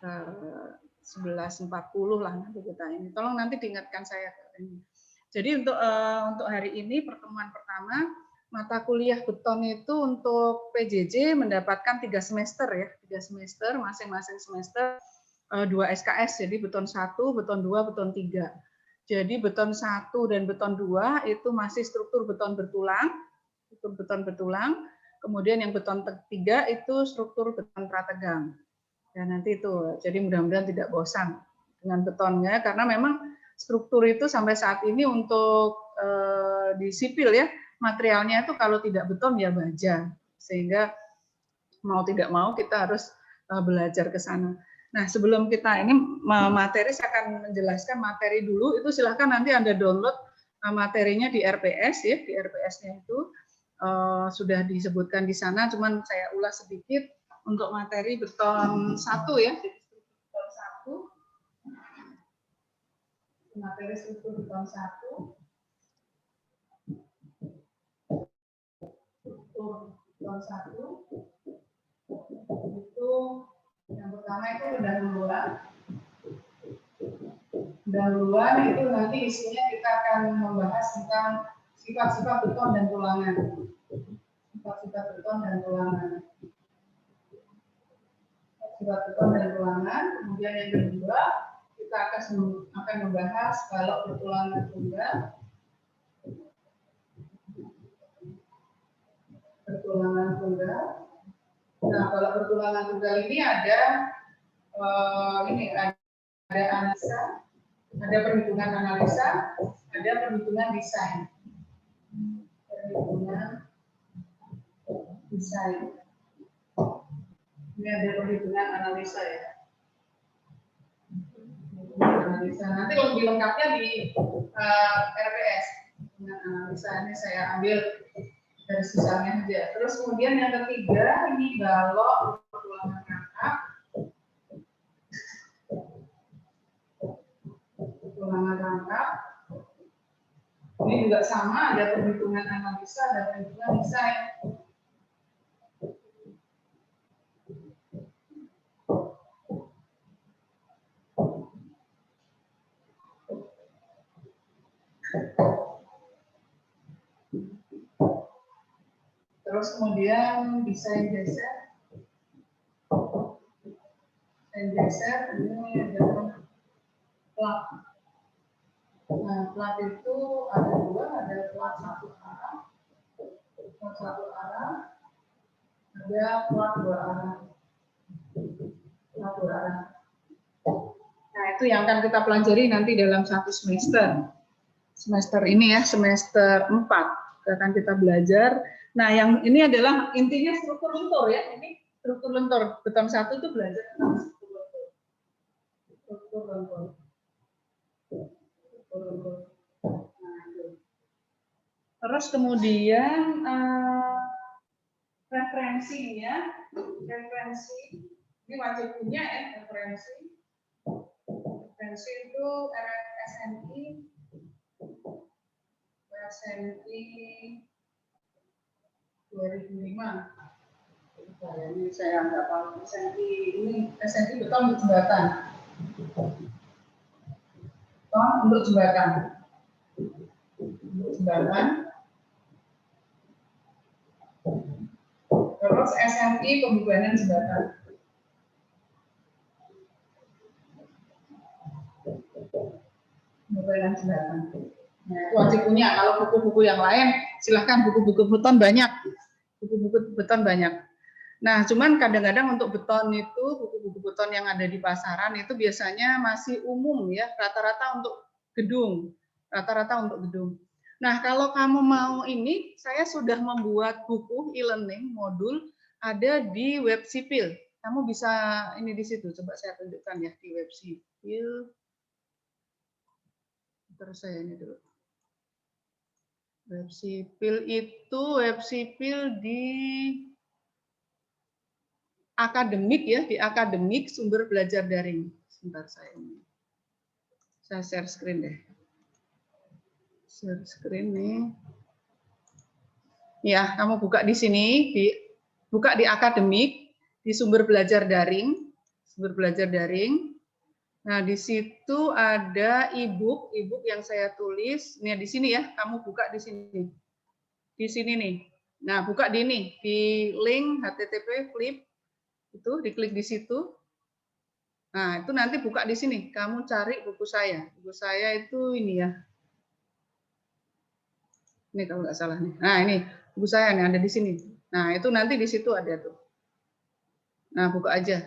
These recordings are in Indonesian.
11.40 lah nanti kita ini. Tolong nanti diingatkan saya. Jadi untuk hari ini pertemuan pertama mata kuliah beton itu untuk PJJ mendapatkan 3 semester ya, 3 semester masing-masing semester 2 SKS. Jadi beton 1, beton 2, beton 3. Jadi beton 1 dan beton 2 itu masih struktur beton bertulang, kemudian yang beton 3 itu struktur beton prategang. Ya nanti itu, jadi mudah-mudahan tidak bosan dengan betonnya, karena memang struktur itu sampai saat ini untuk di sipil ya, materialnya itu kalau tidak beton ya baja, sehingga mau tidak mau kita harus belajar ke sana. Nah sebelum kita ini materi, saya akan menjelaskan materi dulu, itu silahkan nanti Anda download materinya di RPS ya, di RPS-nya itu sudah disebutkan di sana, cuman saya ulas sedikit. Untuk materi beton 1 ya, beton 1, materi struktur beton 1, struktur beton 1, itu yang pertama itu pendahuluan itu nanti isinya kita akan membahas tentang sifat-sifat beton dan tulangan. Sifat-sifat beton dan tulangan. Kemudian yang kedua kita akan membahas kalau bertulangan tunggal. Nah kalau bertulangan tunggal ini ada analisa, ada perhitungan analisa, ada perhitungan desain. Ini ada perhitungan analisa ya. Nanti lebih lengkapnya di RPS. Dengan analisa ini saya ambil dari sisanya saja. Terus kemudian yang ketiga ini balok pertulangan rangkap. Ini juga sama, ada perhitungan analisa, ada perhitungan desain. Terus kemudian desain geser. Ini adalah plat. Nah, plat itu ada dua, ada plat satu arah, ada plat dua arah. Nah, itu yang akan kita pelajari nanti dalam satu semester. Semester ini ya, semester 4 akan kita belajar. Nah, yang ini adalah intinya struktur lentur ya. Ini struktur lentur. Beton 1 itu belajar tentang struktur lentur. Terus kemudian referensi ini wajib punya ya, referensi itu SNI 2005. Ini saya nggak tahu SNI beton untuk jembatan. Terus SNI pembebanan jembatan. Nah, itu wajib punya. Kalau buku-buku yang lain, silahkan buku-buku beton banyak. Nah, cuman kadang-kadang untuk beton itu, buku-buku beton yang ada di pasaran itu biasanya masih umum ya, rata-rata untuk gedung. Nah, kalau kamu mau ini, saya sudah membuat buku e-learning modul ada di web sipil. Kamu bisa ini di situ, coba saya tunjukkan ya di web sipil. Terus saya ini dulu. Web sipil di akademik ya, di akademik sumber belajar daring. Sebentar saya share screen deh. Share screen nih. Ya, kamu buka di sini, buka di akademik, di sumber belajar daring, sumber belajar daring. Nah, di situ ada e-book yang saya tulis. Nih di sini ya, kamu buka di sini. Di sini nih. Nah, buka di ini, di link http flip itu diklik di situ. Nah, itu nanti buka di sini. Kamu cari buku saya. Buku saya itu ini ya. Ini kalau nggak salah nih. Nah, ini buku saya nih ada di sini. Nah, itu nanti di situ ada tuh. Nah, buka aja.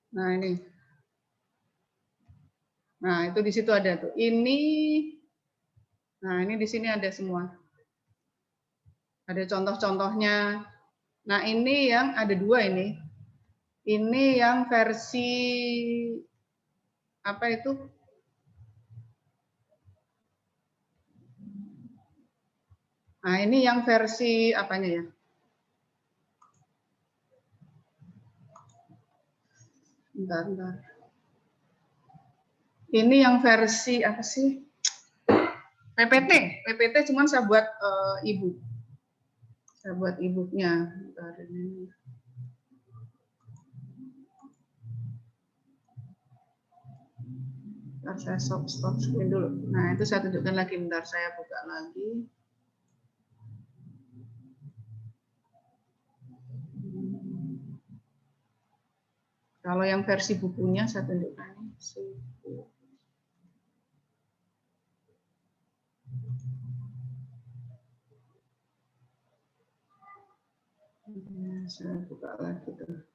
Nah, ini. Nah, itu di situ ada tuh. Nah, ini di sini ada semua. Ada contoh-contohnya. Nah, ini yang ada dua ini. Ini yang versi apa itu? Nah, ini yang versi apanya ya? Bentar. Ini yang versi apa sih? PPT cuman saya buat e-book. Saya buat e-booknya. Bentar, saya stop screen dulu. Nah, itu saya tunjukkan lagi. Bentar, saya buka lagi. Kalau yang versi bukunya saya tunjukkan. Saya buka lagi tuh.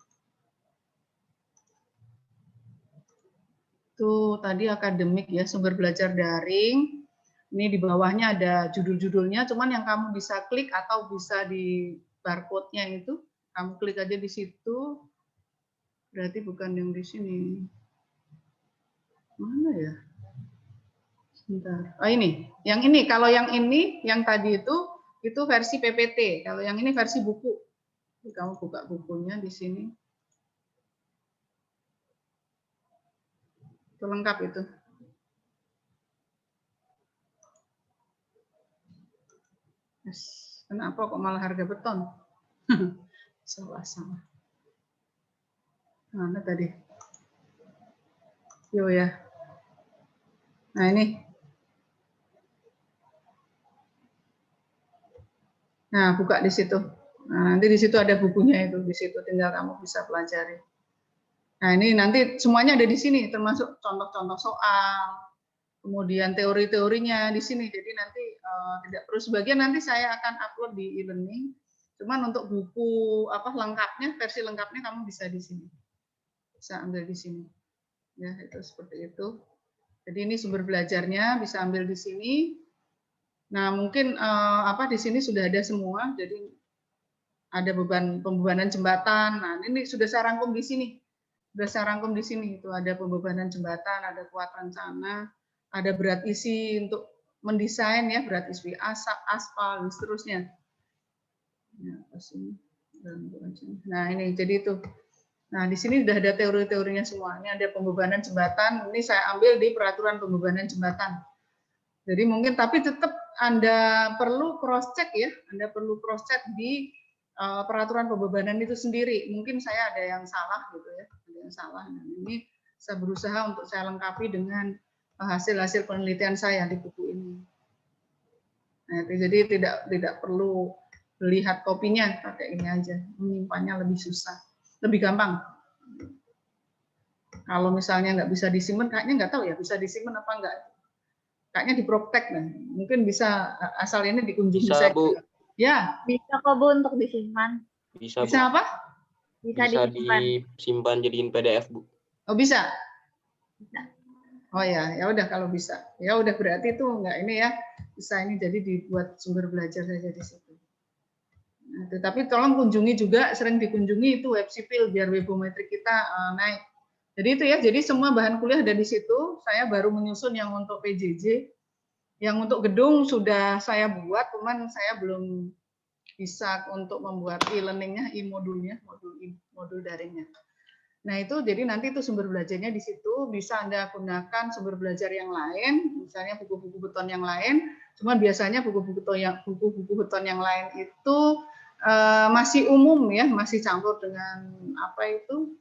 Itu tadi akademik ya, sumber belajar daring. Ini di bawahnya ada judul-judulnya, cuman yang kamu bisa klik atau bisa di barcode-nya itu, kamu klik aja di situ. Berarti bukan yang di sini. Mana ya? Sebentar. Oh ini, yang ini. Kalau yang ini, yang tadi itu versi PPT. Kalau yang ini versi buku. Kamu buka bukunya di sini. Itu lengkap itu. Yes. Kenapa kok malah harga beton? Salah. Mana tadi? Yo ya. Nah ini. Nah buka di situ. Nah, nanti di situ ada bukunya itu. Di situ tinggal kamu bisa pelajari. Nah ini nanti semuanya ada di sini, termasuk contoh-contoh soal, kemudian teori-teorinya di sini. Jadi nanti tidak perlu, sebagian nanti saya akan upload di e-learning. Cuman untuk buku lengkapnya, versi lengkapnya kamu bisa di sini, bisa ambil di sini. Ya itu seperti itu. Jadi ini sumber belajarnya bisa ambil di sini. Nah mungkin di sini sudah ada semua. Jadi ada pembebanan jembatan. Nah ini sudah saya rangkum di sini. Sudah saya rangkum di sini. Itu ada pembebanan jembatan, ada kuat rencana, ada berat isi untuk mendesain ya, berat isi aspal dan seterusnya. Nah ini jadi itu. Nah di sini sudah ada teori-teorinya semua. Ini ada pembebanan jembatan. Ini saya ambil di peraturan pembebanan jembatan. Jadi mungkin tapi tetap Anda perlu cross check ya. Anda perlu cross check di peraturan pembebanan itu sendiri. Mungkin saya ada yang salah gitu ya, ada yang salah. Nah, ini saya berusaha untuk saya lengkapi dengan hasil-hasil penelitian saya di buku ini. Nah, jadi tidak perlu lihat kopinya, pakai ini aja. Menyimpannya lebih susah, lebih gampang. Kalau misalnya nggak bisa disimpan, kayaknya nggak tahu ya bisa disimpan apa enggak. Kayaknya diproptek, nah. Mungkin bisa asal ini dikunjungi bisa, Bu. Ya. Bisa kok Bu untuk disimpan. Bisa Bu. apa? Bisa disimpan jadiin PDF, Bu. Oh bisa. Bisa. Oh ya udah kalau bisa. Ya udah berarti itu enggak ini ya. Bisa ini jadi dibuat sumber belajar saja di situ. Nah, tetapi tolong kunjungi juga, sering dikunjungi itu web sipil biar webometrik kita naik. Jadi itu ya, jadi semua bahan kuliah ada di situ. Saya baru menyusun yang untuk PJJ. Yang untuk gedung sudah saya buat, cuman saya belum bisa untuk membuat e-learningnya, e-modulnya, modul daringnya. Nah itu jadi nanti itu sumber belajarnya di situ bisa Anda gunakan sumber belajar yang lain, misalnya buku-buku beton yang lain. Cuman biasanya buku-buku beton yang lain itu masih umum ya, masih campur dengan apa itu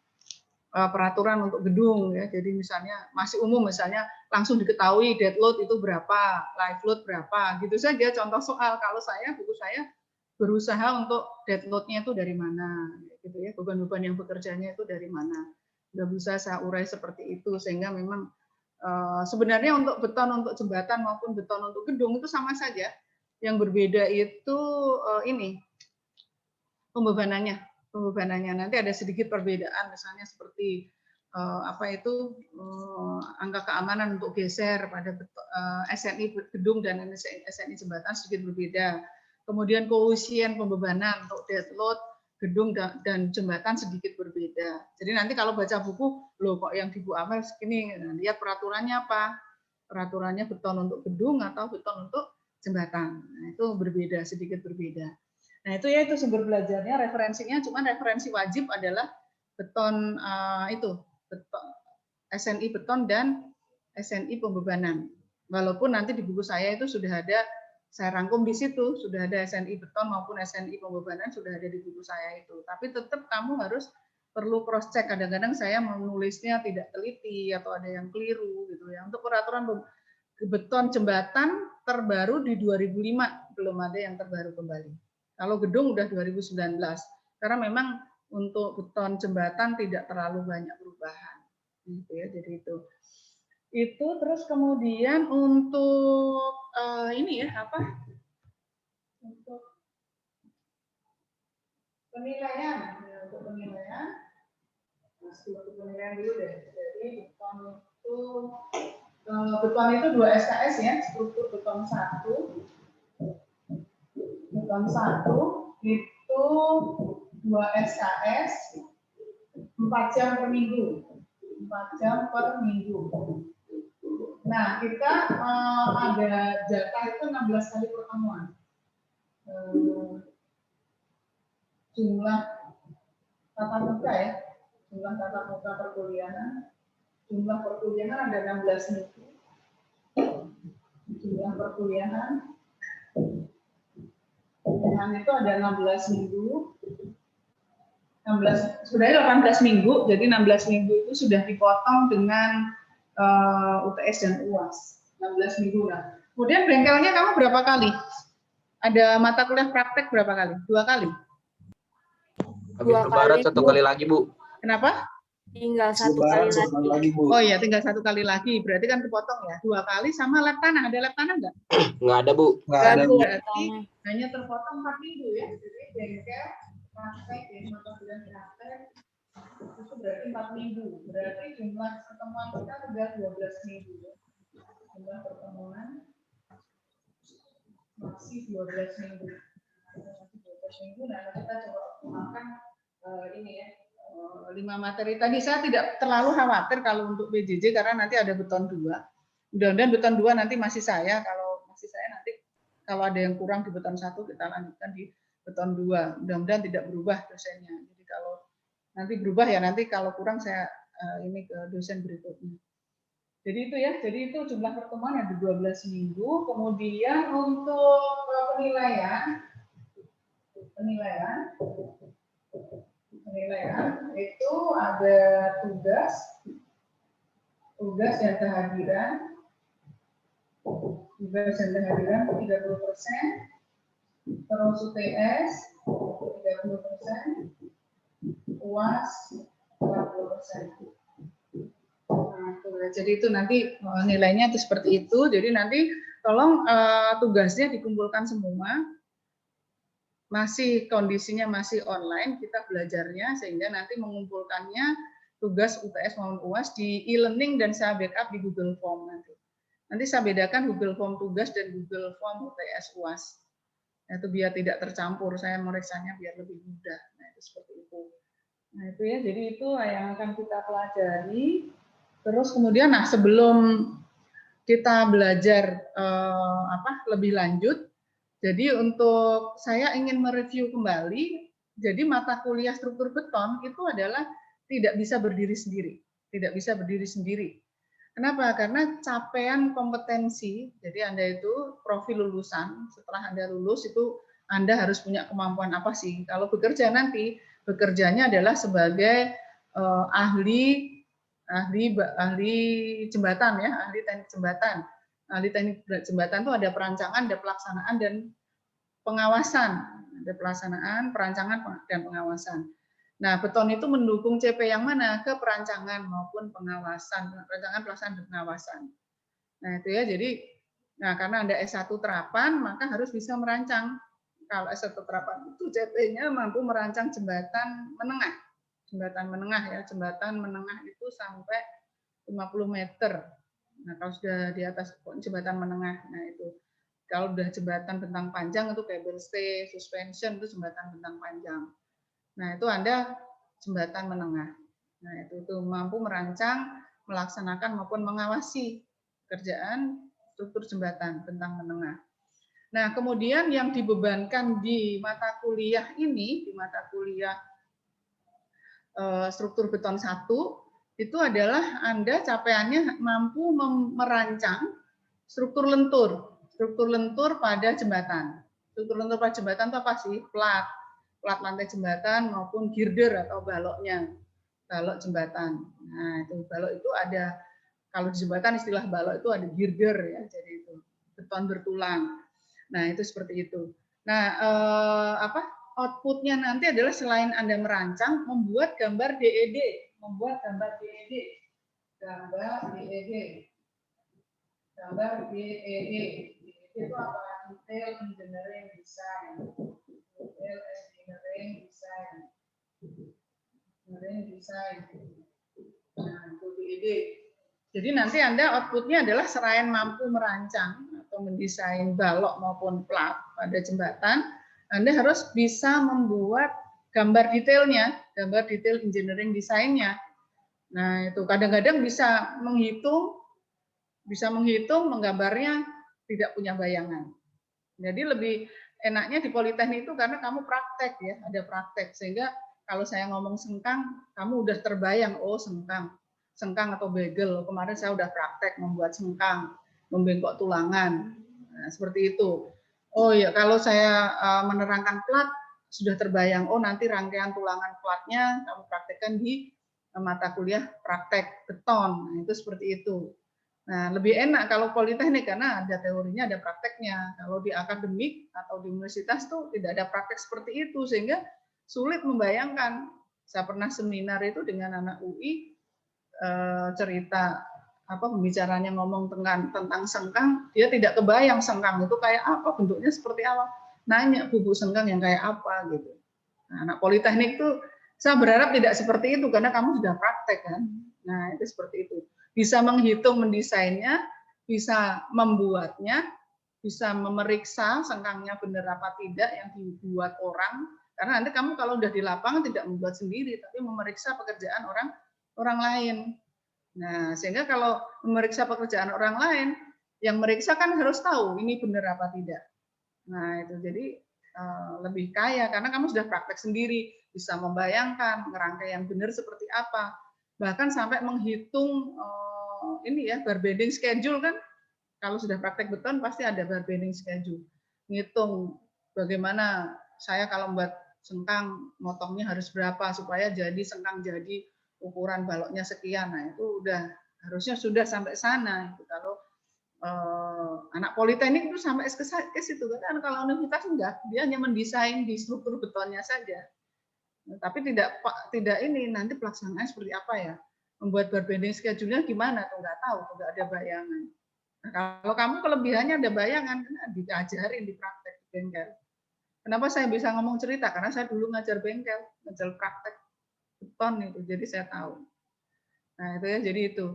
peraturan untuk gedung ya. Jadi misalnya masih umum, misalnya langsung diketahui dead load itu berapa, live load berapa, gitu saja contoh soal. Kalau buku saya berusaha untuk dead load-nya itu dari mana, gitu ya, beban-beban yang bekerjanya itu dari mana. Nggak bisa saya urai seperti itu, sehingga memang sebenarnya untuk beton untuk jembatan maupun beton untuk gedung itu sama saja. Yang berbeda itu ini pembebanannya nanti ada sedikit perbedaan, misalnya seperti angka keamanan untuk geser pada SNI gedung dan SNI jembatan sedikit berbeda. Kemudian koefisien pembebanan untuk dead load gedung dan jembatan sedikit berbeda. Jadi nanti kalau baca buku, loh kok yang di Bu Amel segini, lihat peraturannya apa? Peraturannya beton untuk gedung atau beton untuk jembatan. Nah, itu berbeda, sedikit berbeda. Nah, itu ya itu sumber belajarnya, referensinya, cuman referensi wajib adalah beton beton SNI beton dan SNI pembebanan. Walaupun nanti di buku saya itu sudah ada, saya rangkum di situ, sudah ada SNI beton maupun SNI pembebanan sudah ada di buku saya itu. Tapi tetap kamu harus perlu cross check. Kadang-kadang saya menulisnya tidak teliti atau ada yang keliru gitu ya. Untuk peraturan beton jembatan terbaru di 2005, belum ada yang terbaru kembali. Kalau gedung udah 2019. Karena memang untuk beton jembatan tidak terlalu banyak perubahan. Gitu ya, jadi itu. Itu terus kemudian untuk ini ya apa? Untuk penilaian, untuk penilaian. Untuk penilaian dulu deh. Jadi beton itu 2 SKS ya, struktur beton 1. Beton 1 itu 2 SKS 4 jam per minggu. 4 jam per minggu. Nah, kita ada jatah itu 16 kali pertemuan. Jumlah tatap muka ya, jumlah tatap muka perkuliahan. Jumlah perkuliahan ada 16 minggu. Jumlah perkuliahan itu ada 16 minggu. 16, sebenarnya 18 minggu, jadi 16 minggu itu sudah dipotong dengan UTS dan UAS. 16 minggu lah. Kemudian bengkelnya kamu berapa kali? Ada mata kuliah praktek berapa kali? 2 kali? Habis lebaran 1 kali lagi, Bu. Kenapa? Tinggal 1 kali lagi. Oh iya, tinggal 1 kali lagi. Berarti kan kepotong ya. 2 kali sama lab tanah. Ada lab tanah nggak? Nggak ada, Bu. Nggak ada, Bu. Berarti hanya terpotong 4 minggu ya. Jadi bengkel, praktek, mata kuliah praktek, itu berarti 4 minggu. Berarti jumlah pertemuan kita sudah 12 minggu. Jumlah pertemuan masih 12 minggu. Masih 12 minggu. Nah, kita coba makan ini ya. 5 materi tadi. Saya tidak terlalu khawatir kalau untuk PJJ karena nanti ada beton 2. Mudah-mudahan beton 2 nanti masih saya. Kalau masih saya nanti kalau ada yang kurang di beton 1 kita lanjutkan di beton 2. Mudah-mudahan tidak berubah dosennya. Jadi kalau nanti berubah ya nanti kalau kurang saya ini ke dosen berikutnya. Jadi itu ya. Jadi itu jumlah pertemuan ada 12 minggu. Kemudian untuk penilaian itu ada tugas dan kehadiran. Tugas dan kehadiran 30%, terus UTS 30%, UAS 40%. Nah, jadi itu nanti nilainya itu seperti itu. Jadi nanti tolong tugasnya dikumpulkan semua. Masih kondisinya masih online kita belajarnya sehingga nanti mengumpulkannya tugas UTS maupun UAS di e-learning dan saya backup di Google Form nanti. Nanti saya bedakan Google Form tugas dan Google Form UTS UAS. Nah, itu biar tidak tercampur, saya meriksanya biar lebih mudah. Nah, itu seperti itu. Nah, itu ya, jadi itu yang akan kita pelajari. Terus kemudian, nah sebelum kita belajar lebih lanjut, jadi untuk saya ingin mereview kembali, jadi mata kuliah struktur beton itu adalah tidak bisa berdiri sendiri. Tidak bisa berdiri sendiri. Kenapa? Karena capaian kompetensi, jadi Anda itu profil lulusan, setelah Anda lulus itu Anda harus punya kemampuan apa sih. Kalau bekerja nanti, bekerjanya adalah sebagai ahli jembatan ya, ahli teknik jembatan. Ahli teknik jembatan itu ada perancangan, ada pelaksanaan dan pengawasan. Ada pelaksanaan, perancangan dan pengawasan. Nah, beton itu mendukung CP yang mana? Ke perancangan maupun pengawasan, perancangan, pelaksanaan dan pengawasan. Nah, itu ya. Jadi karena Anda S1 terapan, maka harus bisa merancang. Kalau S1 terapan itu CP-nya mampu merancang jembatan menengah. Jembatan menengah ya, jembatan menengah itu sampai 50 meter. Nah, kalau sudah di atas jembatan menengah, nah itu. Kalau sudah jembatan bentang panjang itu cable stay, suspension itu jembatan bentang panjang. Nah, itu Anda jembatan menengah. Nah, itu mampu merancang, melaksanakan maupun mengawasi pekerjaan struktur jembatan bentang menengah. Nah, kemudian yang dibebankan di mata kuliah ini, di mata kuliah struktur beton 1, itu adalah Anda capaiannya mampu merancang struktur lentur pada jembatan. Struktur lentur pada jembatan itu apa sih? Plat lantai jembatan maupun girder atau baloknya, balok jembatan. Nah, itu balok itu ada, kalau di jembatan istilah balok itu ada girder ya, jadi itu beton bertulang. Nah, itu seperti itu. Nah, outputnya nanti adalah selain Anda merancang, membuat gambar DED, gambar DED, itu apa? Detail engineering design, Nah, itu DED. Jadi nanti Anda outputnya adalah selain mampu merancang atau mendesain balok maupun plat pada jembatan, Anda harus bisa membuat gambar detailnya, gambar detail engineering desainnya. Nah, itu kadang-kadang bisa menghitung, menggambarnya tidak punya bayangan. Jadi lebih enaknya di Politeknik itu karena kamu praktek ya, ada praktek. Sehingga kalau saya ngomong sengkang, kamu udah terbayang, oh sengkang atau begel. Kemarin saya udah praktek membuat sengkang, membengkok tulangan. Nah, seperti itu. Oh ya, kalau saya menerangkan plat, sudah terbayang, oh nanti rangkaian tulangan platnya kamu praktekkan di mata kuliah praktek beton. Nah, itu seperti itu. Nah, lebih enak kalau Politeknik karena ada teorinya, ada prakteknya. Kalau di akademik atau di universitas tuh tidak ada praktek seperti itu, sehingga sulit membayangkan. Saya pernah seminar itu dengan anak UI, cerita pembicaranya ngomong tentang sengkang, dia tidak kebayang sengkang itu kayak apa, bentuknya seperti apa. Nanya bubuk sengkang yang kayak apa gitu. Nah, anak Politeknik tuh saya berharap tidak seperti itu karena kamu sudah praktek kan. Nah, itu seperti itu. Bisa menghitung mendesainnya, bisa membuatnya, bisa memeriksa sengkangnya benar apa tidak yang dibuat orang. Karena nanti kamu kalau udah di lapangan tidak membuat sendiri, tapi memeriksa pekerjaan orang lain. Nah, sehingga kalau memeriksa pekerjaan orang lain, yang meriksa kan harus tahu ini benar apa tidak. Nah, itu jadi lebih kaya karena kamu sudah praktek sendiri, bisa membayangkan ngerangkai yang benar seperti apa, bahkan sampai menghitung ini ya bar bending schedule kan. Kalau sudah praktek beton pasti ada bar bending schedule, ngitung bagaimana saya kalau membuat sengkang motongnya harus berapa supaya jadi sengkang jadi ukuran baloknya sekian. Nah, itu udah harusnya sudah sampai sana. Itu kalau anak Politeknik itu sampai ke situ kan. Kalau universitas enggak, dia hanya mendesain di struktur betonnya saja. Tapi tidak ini nanti pelaksanaannya seperti apa ya? Membuat bar bending schedule-nya gimana tuh enggak tahu, enggak ada bayangan. Nah, kalau kamu kelebihannya ada bayangan, kan diajarin di praktek di bengkel. Kenapa saya bisa ngomong cerita? Karena saya dulu ngajar bengkel, ngajar praktek beton itu, jadi saya tahu. Nah, itu ya, jadi itu.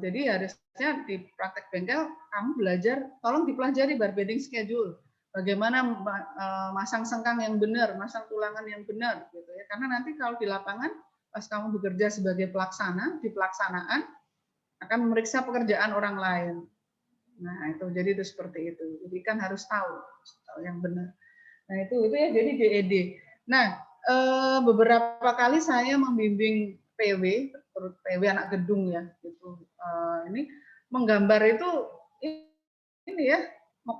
Jadi harusnya di praktek bengkel kamu belajar, tolong dipelajari bar bending schedule. Bagaimana masang sengkang yang benar, masang tulangan yang benar gitu ya. Karena nanti kalau di lapangan pas kamu bekerja sebagai pelaksana, di pelaksanaan akan memeriksa pekerjaan orang lain. Nah, itu jadi itu seperti itu. Jadi kan harus tahu yang benar. Nah, itu ya jadi DED. Nah, beberapa kali saya membimbing PW anak gedung ya gitu. Ini menggambar itu ini ya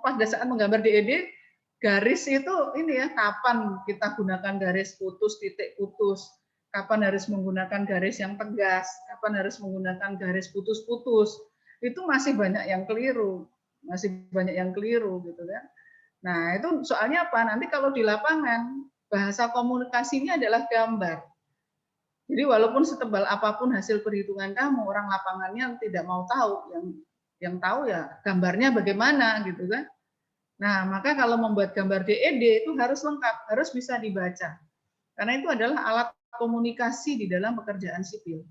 pada saat menggambar DED garis itu ini ya, kapan kita gunakan garis putus, titik putus, kapan harus menggunakan garis yang tegas, kapan harus menggunakan garis putus-putus, itu masih banyak yang keliru, gitu kan. Nah, itu soalnya apa? Nanti kalau di lapangan, bahasa komunikasinya adalah gambar. Jadi walaupun setebal apapun hasil perhitungan kamu, orang lapangannya tidak mau tahu, yang tahu ya gambarnya bagaimana gitu kan. Nah, maka kalau membuat gambar DED itu harus lengkap, harus bisa dibaca. Karena itu adalah alat komunikasi di dalam pekerjaan sipil.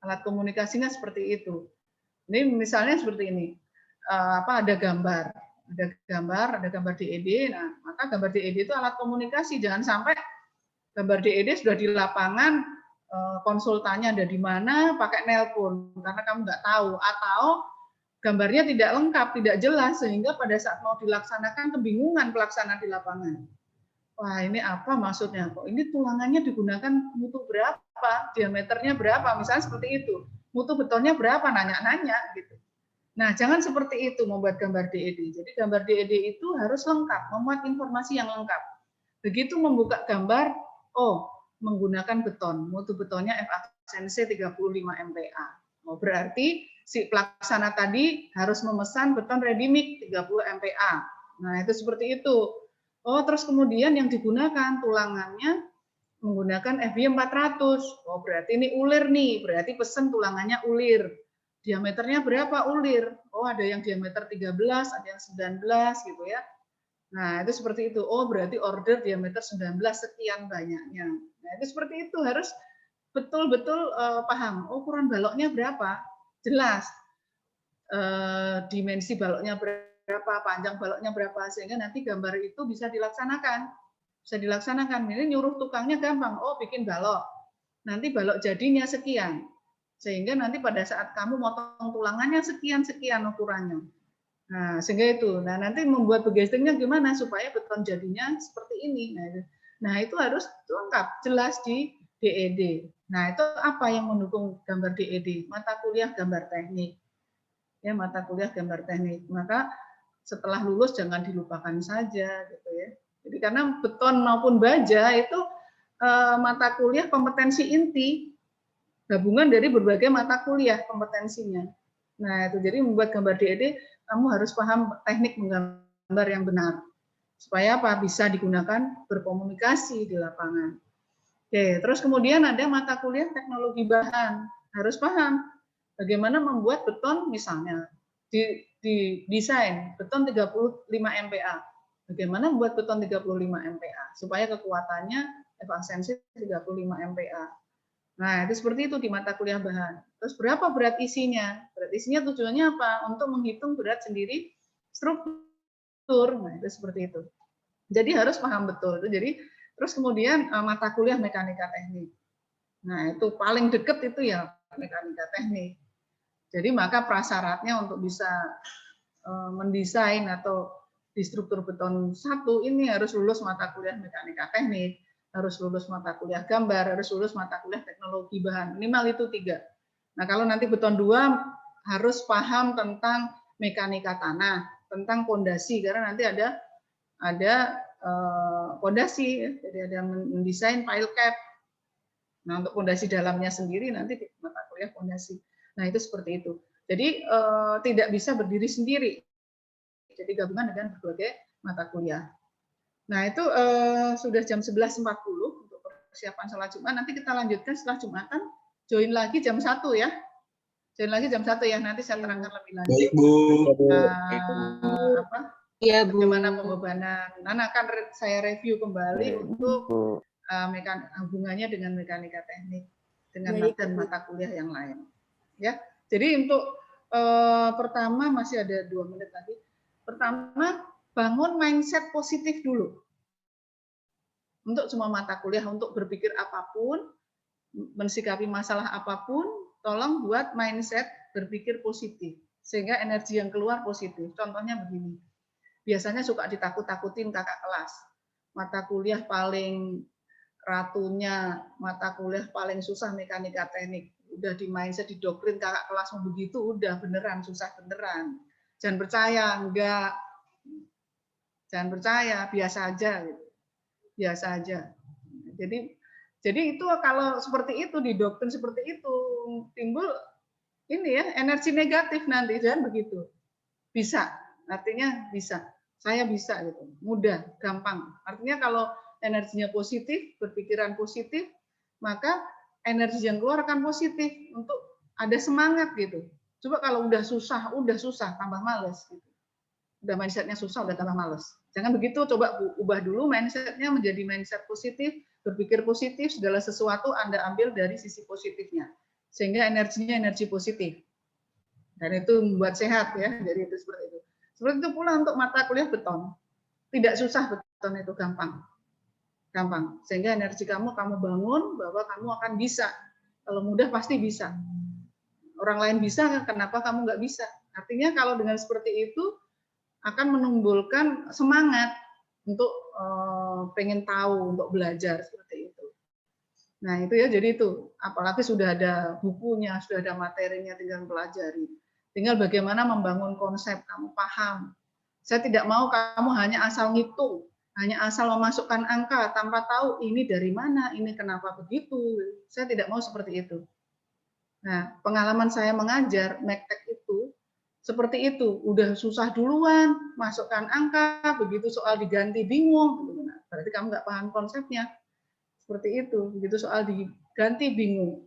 Alat komunikasinya seperti itu. Ini misalnya seperti ini. Ada gambar, ada gambar DED. Nah, maka gambar DED itu alat komunikasi. Jangan sampai gambar DED sudah di lapangan, konsultannya ada di mana, pakai nelpon karena kamu nggak tahu, atau gambarnya tidak lengkap, tidak jelas, sehingga pada saat mau dilaksanakan kebingungan pelaksanaan di lapangan. Wah, ini apa maksudnya? Kok ini tulangannya digunakan mutu berapa, diameternya berapa, misalnya seperti itu. Mutu betonnya berapa, nanya-nanya gitu. Nah, jangan seperti itu membuat gambar DED. Jadi gambar DED itu harus lengkap, memuat informasi yang lengkap. Begitu membuka gambar, menggunakan beton, mutu betonnya FACNC 35 MPa. Berarti si pelaksana tadi harus memesan beton ready mix 30 MPa. Nah, itu seperti itu. Terus kemudian yang digunakan tulangannya menggunakan FB 400. Berarti ini ulir nih, berarti pesen tulangannya ulir. Diameternya berapa ulir? Ada yang diameter 13, ada yang 19 gitu ya. Nah, itu seperti itu. Berarti order diameter 19 sekian banyaknya. Nah, itu seperti itu, harus betul-betul paham. Ukuran baloknya berapa? Jelas. Dimensi baloknya berapa, panjang baloknya berapa, sehingga nanti gambar itu bisa dilaksanakan. Ini nyuruh tukangnya gampang. Bikin balok. Nanti balok jadinya sekian. Sehingga nanti pada saat kamu motong tulangannya sekian-sekian ukurannya. Nah, sehingga itu. Nah, nanti membuat begestingnya gimana supaya beton jadinya seperti ini. Nah, itu harus lengkap, jelas di DED. Nah, itu apa yang mendukung gambar DED? Mata kuliah gambar teknik. Ya, mata kuliah gambar teknik. Maka setelah lulus jangan dilupakan saja gitu ya. Jadi karena beton maupun baja itu mata kuliah kompetensi inti, gabungan dari berbagai mata kuliah kompetensinya. Nah, itu jadi membuat gambar DED kamu harus paham teknik menggambar yang benar. Supaya apa? Bisa digunakan berkomunikasi di lapangan. Oke, terus kemudian ada mata kuliah teknologi bahan. Harus paham bagaimana membuat beton misalnya di desain beton 35 MPa. Bagaimana membuat beton 35 MPa supaya kekuatannya FACNC 35 MPa. Nah, itu seperti itu di mata kuliah bahan. Terus berapa berat isinya? Berat isinya tujuannya apa? Untuk menghitung berat sendiri struktur. Nah, itu seperti itu. Jadi harus paham betul. Jadi terus kemudian mata kuliah mekanika teknik. Nah, itu paling dekat itu ya mekanika teknik. Jadi maka prasyaratnya untuk bisa mendesain atau di struktur beton 1 ini harus lulus mata kuliah mekanika teknik, harus lulus mata kuliah gambar, harus lulus mata kuliah teknologi bahan, minimal itu 3. Nah, kalau nanti beton 2 harus paham tentang mekanika tanah, tentang pondasi, karena nanti ada pondasi, jadi ada mendesain pile cap. Nah, untuk pondasi dalamnya sendiri nanti di mata kuliah pondasi. Nah, itu seperti itu. Jadi tidak bisa berdiri sendiri. Jadi gabungan dengan berbagai mata kuliah. Nah, itu sudah jam 11.40 untuk persiapan sholat Jumat. Nanti kita lanjutkan setelah Jumatan. Join lagi jam 1 ya. Join lagi jam 1 ya. Nanti saya terangkan lebih lanjut. Baik, Bu. Bagaimana pembebanan. Nanti akan saya review kembali untuk hubungannya dengan mekanika teknik, dengan mata kuliah yang lain. Ya. Jadi untuk pertama masih ada 2 menit lagi. Pertama, bangun mindset positif dulu. Untuk semua mata kuliah, untuk berpikir apapun, mensikapi masalah apapun, tolong buat mindset berpikir positif. Sehingga energi yang keluar positif. Contohnya begini. Biasanya suka ditakut-takutin kakak kelas. Mata kuliah paling ratunya, mata kuliah paling susah mekanika teknik. Udah di mindset, didoktrin kakak kelas begitu, udah beneran, susah beneran. Jangan percaya, enggak. Jangan percaya, biasa aja gitu. Biasa aja. Jadi itu kalau seperti itu didoktrin seperti itu timbul ini ya energi negatif nanti, jangan begitu. Bisa, artinya bisa. Saya bisa gitu, mudah, gampang. Artinya kalau energinya positif, berpikiran positif, maka energi yang keluar akan positif untuk ada semangat gitu. Coba kalau udah susah, tambah males gitu. Udah mindsetnya susah, udah tambah males. Jangan begitu, coba ubah dulu mindsetnya menjadi mindset positif, berpikir positif, segala sesuatu Anda ambil dari sisi positifnya. Sehingga energinya energi positif. Dan itu membuat sehat ya, jadi itu seperti itu. Seperti itu pula untuk mata kuliah beton. Tidak susah beton itu, gampang. Gampang. Sehingga energi kamu bangun bahwa kamu akan bisa. Kalau mudah pasti bisa. Orang lain bisa, kenapa kamu nggak bisa? Artinya kalau dengan seperti itu akan menimbulkan semangat untuk pengen tahu, untuk belajar seperti itu. Nah itu ya, jadi itu. Apalagi sudah ada bukunya, sudah ada materinya, tinggal pelajari. Tinggal bagaimana membangun konsep, kamu paham. Saya tidak mau kamu hanya asal ngitung, hanya asal memasukkan angka tanpa tahu ini dari mana, ini kenapa begitu. Saya tidak mau seperti itu. Nah, pengalaman saya mengajar Mektek itu seperti itu, udah susah duluan, masukkan angka, begitu soal diganti bingung, berarti kamu nggak paham konsepnya. Seperti itu, begitu soal diganti bingung.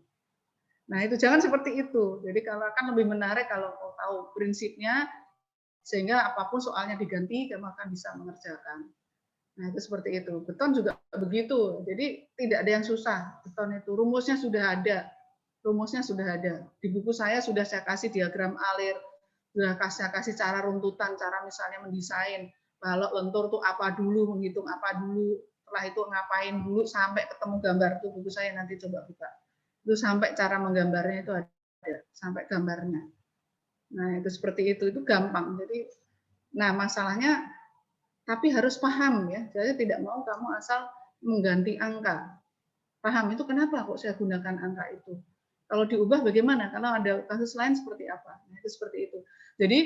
Nah itu jangan seperti itu. Jadi kalau akan lebih menarik kalau tahu prinsipnya, sehingga apapun soalnya diganti, kamu akan bisa mengerjakan. Nah itu seperti itu. Beton juga begitu. Jadi tidak ada yang susah. Beton itu rumusnya sudah ada. Rumusnya sudah ada. Di buku saya sudah saya kasih diagram alir, sudah saya kasih cara runtutan, cara misalnya mendesain. Balok lentur itu apa dulu, menghitung apa dulu, setelah itu ngapain dulu sampai ketemu gambar. Itu buku saya, nanti coba buka. Itu sampai cara menggambarnya itu ada, sampai gambarnya. Nah itu seperti itu gampang. Jadi, nah masalahnya, tapi harus paham ya. Saya tidak mau kamu asal mengganti angka. Paham itu kenapa kok saya gunakan angka itu. Kalau diubah bagaimana? Kalau ada kasus lain seperti apa? Nah, itu seperti itu. Jadi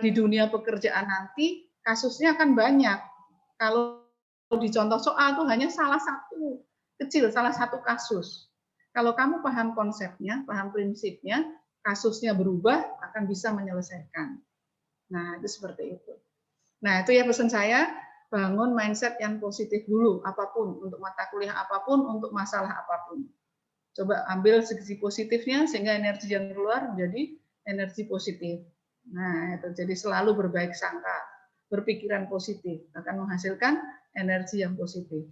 di dunia pekerjaan nanti kasusnya akan banyak. Kalau di contoh soal itu hanya salah satu kecil, salah satu kasus. Kalau kamu paham konsepnya, paham prinsipnya, kasusnya berubah, akan bisa menyelesaikan. Nah, itu seperti itu. Nah, itu ya pesan saya, bangun mindset yang positif dulu, apapun, untuk mata kuliah apapun, untuk masalah apapun. Coba ambil sisi positifnya, sehingga energi yang keluar menjadi energi positif. Nah, itu jadi selalu berbaik sangka, berpikiran positif, akan menghasilkan energi yang positif.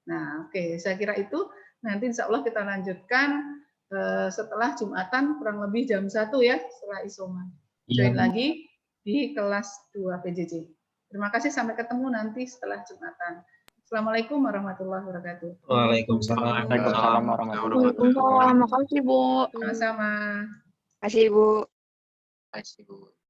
Nah, oke, saya kira itu. Nanti insya Allah kita lanjutkan setelah Jumatan, kurang lebih jam 1 ya, setelah Isoma. Join lagi di kelas 2 PJJ. Terima kasih, sampai ketemu nanti setelah Jumatan. Assalamualaikum warahmatullahi wabarakatuh. Waalaikumsalam. Waalaikumsalam warahmatullahi Waalaikumsalam. Makasih, Bu. Sama-sama. Makasih, Bu. wabarakatuh.